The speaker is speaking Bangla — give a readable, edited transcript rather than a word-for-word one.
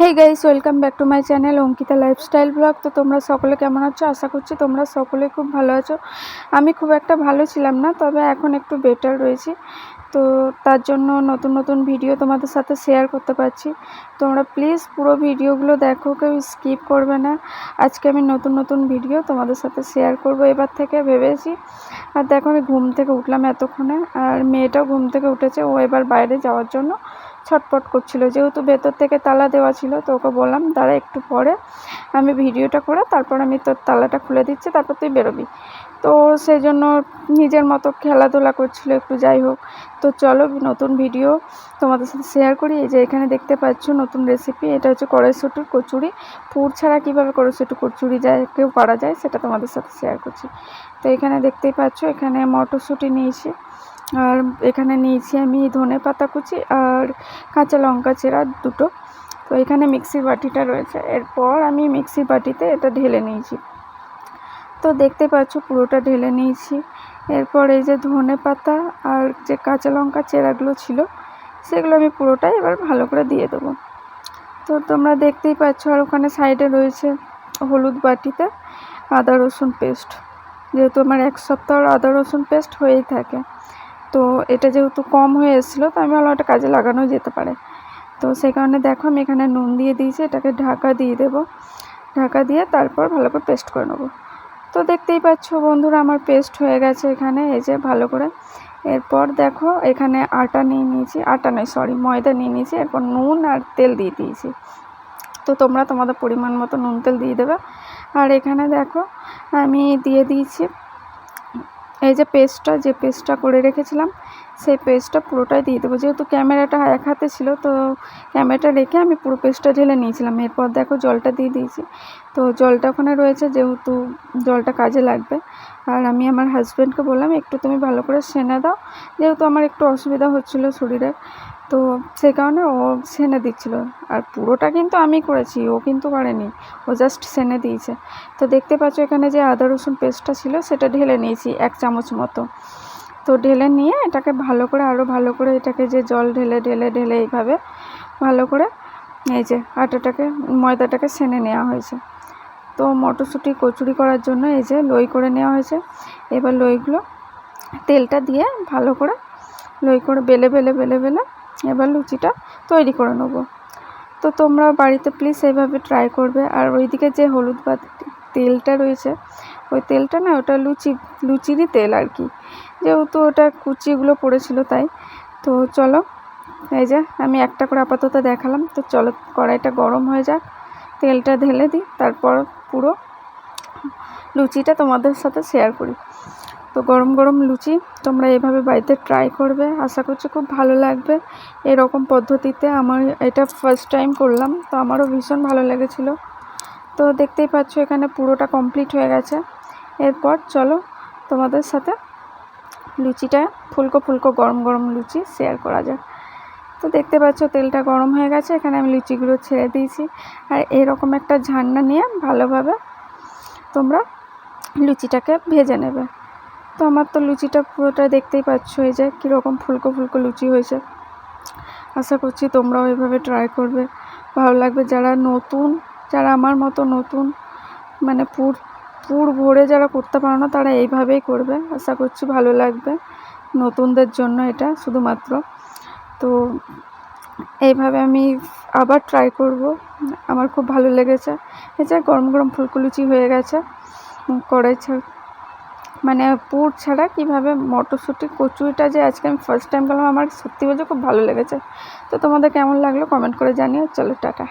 Hey guys, welcome back to my channel Ankita lifestyle blog. তো তোমরা সকলে কেমন আছো? আশা করছি তোমরা সকলে খুব ভালো আছো। আমি খুব একটা ভালো ছিলাম না, তবে এখন একটু বেটার রয়েছি। তো তার জন্য নতুন নতুন ভিডিও তোমাদের সাথে শেয়ার করতে পারছি। তোমরা প্লিজ পুরো ভিডিওগুলো দেখো, কেউ স্কিপ করবে না। আজকে আমি নতুন নতুন ভিডিও তোমাদের সাথে শেয়ার করব এবার থেকে ভেবেছি। আর দেখো, আমি ঘুম থেকে উঠলাম এতক্ষণে, আর মেয়েটাও ঘুম থেকে উঠেছে। ও এবার বাইরে যাওয়ার জন্য ছটপট করছিল, যেহেতু ভেতর থেকে তালা দেওয়া ছিল। তো ওকে বললাম দাঁড়া, একটু পরে আমি ভিডিওটা করে তারপর আমি তোর তালাটা খুলে দিচ্ছি, তারপর তুই বেরোবি। তো সেই জন্য নিজের মতো খেলাধুলা করছিল একটু। যাই হোক, তো চলো নতুন ভিডিও তোমাদের সাথে শেয়ার করি। এই যে এখানে দেখতে পাচ্ছ নতুন রেসিপি, এটা হচ্ছে কড়াইশুঁটির কচুরি। পুর ছাড়া কীভাবে কড়াইশুঁটি কচুরি কেউ করা যায় সেটা তোমাদের সাথে শেয়ার করছি। তো এখানে দেখতেই পাচ্ছ, এখানে মটরশুঁটি নিয়েছি, আর এখানে নিয়েছি আমি ধনেপাতা কুচি আর কাঁচা লঙ্কা চেরা দুটো। তো এখানে মিক্সির বাটিটা রয়েছে, এরপর আমি মিক্সির বাটিতে এটা ঢেলে নিয়েছি। তো দেখতে পাচ্ছ পুরোটা ঢেলে নিয়েছি। এরপর এই যে ধনেপাতা আর যে কাঁচা লঙ্কা চেরাগুলো ছিল সেগুলো আমি পুরোটাই এবার ভালো করে দিয়ে দেবো। তো তোমরা দেখতেই পাচ্ছ, আর ওখানে সাইডে রয়েছে হলুদ বাটিতে আদা রসুন পেস্ট। যেহেতু আমার এক সপ্তাহর আদা রসুন পেস্ট হয়েই থাকে, তো এটা যেহেতু কম হয়ে এসেছিলো, তো আমি ভাবলাম এটা কাজে লাগানো যেতে পারে। তো সেই কারণে দেখো আমি এখানে নুন দিয়ে দিয়েছি, এটাকে ঢাকা দিয়ে দেবো। ঢাকা দিয়ে তারপর ভালো করে পেস্ট করে নেবো। তো দেখতেই পাচ্ছ বন্ধুরা, আমার পেস্ট হয়ে গেছে এখানে, এই যে ভালো করে। এরপর দেখো এখানে আটা নিয়ে নিয়েছি, আটা নয় সরি ময়দা নিয়ে নিয়েছি। এরপর নুন আর তেল দিয়ে দিয়েছি। তো তোমরা তোমাদের পরিমাণ মতো নুন তেল দিয়ে দেবে। আর এখানে দেখো আমি দিয়ে দিয়েছি এই যে পেস্টটা করে রেখেছিলাম, সেই পেস্টটা পুরোটাই দিয়ে দেবো। যেহেতু ক্যামেরাটা এক হাতে ছিল, তো ক্যামেরাটা রেখে আমি পুরো পেস্টটা ঢেলে নিয়েছিলাম। এরপর দেখো জলটা দিয়ে দিয়েছি। তো জলটা ওখানে রয়েছে, যেহেতু জলটা কাজে লাগবে। আর আমি আমার হাজব্যান্ডকে বললাম একটু তুমি ভালো করে সেনে দাও, যেহেতু আমার একটু অসুবিধা হচ্ছিলো শরীরে। তো সেই কারণে ও সেনে দিচ্ছিলো। আর পুরোটা কিন্তু আমি করেছি, ও কিন্তু করেনি, ও জাস্ট সেনে দিয়েছে। তো দেখতে পাচ্ছ এখানে যে আদা রসুন পেস্টটা ছিল সেটা ঢেলে নিয়েছি 1 চামচ মতো। তো ঢেলে নিয়ে এটাকে ভালো করে, আরও ভালো করে এটাকে যে জল ঢেলে ঢেলে ঢেলে এইভাবে ভালো করে এই যে ময়দাটাকে সেনে নেওয়া হয়েছে। তো মটরশুঁটি কচুরি করার জন্য এই যে লই করে নেওয়া হয়েছে। এবার লইগুলো তেলটা দিয়ে ভালো করে লই করে বেলে বেলে বেলে বেলে এবার লুচিটা তৈরি করে নেবো। তো তোমরা বাড়িতে প্লিজ এইভাবে ট্রাই করবে। আর ওইদিকে যে হলুদ বা তেলটা রয়েছে, ওই তেলটা না, ওটা লুচিরই তেল আর কি, যেহেতু ওটা কুচিগুলো পড়েছিল তাই। তো চলো, এই যে আমি একটা করে আপাতত দেখালাম। তো চলো কড়াইটা গরম হয়ে যাক, তেলটা ঢেলে দিই, তারপর পুরো লুচিটা তোমাদের সাথে শেয়ার করি। তো গরম গরম লুচি তোমরা এভাবে বাড়িতে ট্রাই করবে, আশা করছি খুব ভালো লাগবে। এরকম পদ্ধতিতে আমার এটা ফার্স্ট টাইম করলাম, তো আমারও ভীষণ ভালো লেগেছিলো। তো দেখতেই পাচ্ছ এখানে পুরোটা কমপ্লিট হয়ে গেছে। এরপর চলো তোমাদের সাথে লুচিটা ফুলকো ফুলকো গরম গরম লুচি শেয়ার করা যাক। তো দেখতে পাচ্ছ তেলটা গরম হয়ে গেছে, এখানে আমি লুচিগুলো ছেড়ে দিয়েছি। আর এরকম একটা ঝান্না নিয়ে ভালোভাবে তোমরা লুচিটাকে ভেজে নেবে। তো আমার তো লুচিটা পুরোটা দেখতেই পাচ্ছ, এই যে কীরকম ফুলকো ফুলকো লুচি হয়েছে। আশা করছি তোমরাও এভাবে ট্রাই করবে, ভালো লাগবে। যারা আমার মতো নতুন, মানে পুর ভরে যারা করতে পারো না, তারা এইভাবেই করবে, আশা করছি ভালো লাগবে। নতুনদের জন্য এটা শুধুমাত্র। তো এইভাবে আমি আবার ট্রাই করব, আমার খুব ভালো লেগেছে। এই যে গরম গরম ফুলকো লুচি হয়ে গেছে। কড়াই মানে পুর ছাড়া কীভাবে মটরশুঁটি কচুরিটা যে আজকে আমি ফার্স্ট টাইম করলাম, আমার সত্যি বলতে খুব ভালো লেগেছে। তো তোমাদের কেমন লাগলো কমেন্ট করে জানিও। চলো টাটা।